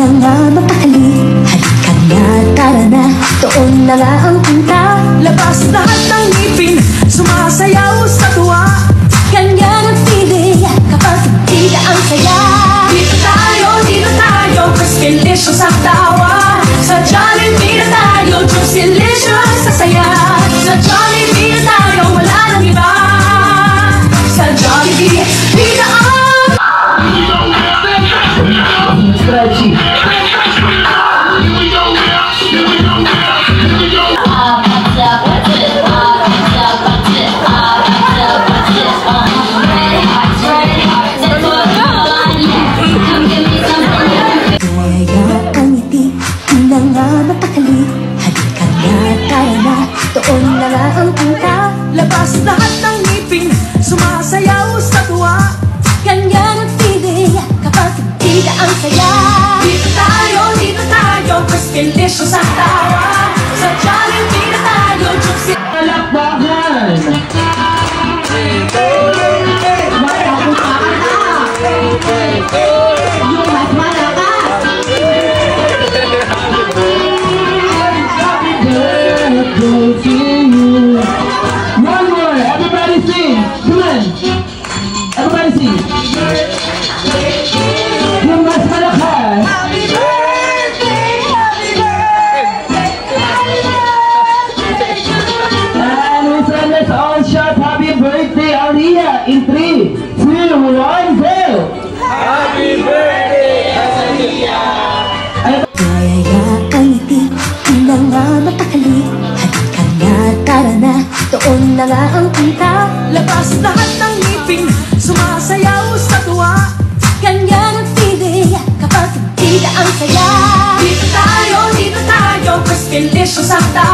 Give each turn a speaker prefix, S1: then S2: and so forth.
S1: na nga mapakali. Halika na, tara na, doon na nga ang punta.
S2: Labas lahat ng ngipin, sumasayaw sa tuwa.
S1: Ganyan ang feeling kapag hindi ang saya.
S2: Dito tayo, Crispilicious ang tawa. Sa Jollibee na tayo, Juicylicious sa saya. Sa Jollibee na tayo, wala nang iba. Sa Jollibee, dito ang
S3: Stretchy.
S1: Doon na nga ang punta.
S2: labas lahat ng ngipin, sumasayaw sa tuwa.
S1: Ganyan ang feeling kapag hindi ang saya.
S2: Dito tayo, Crispilicious ang tawa. Sa Jollibee na tayo, Juicy.
S3: Palakpakan!
S1: Yung mas malakas.
S3: One more, everybody sing. Come on, everybody sing. Yung mas malakas. And we send this all shot. Happy birthday, Aliyah. In 3, 2, 1, go. Happy birthday, Aliyah.
S1: Mayayakang ngiti, di na nga mapakali. Halika na, tara na, doon na nga ang punta.
S2: Labas lahat ng ngipin, sumasayaw sa tuwa.
S1: Ganyan ang feeling kapag hindi ang saya.
S2: Dito tayo, Crispilicious ang tawa.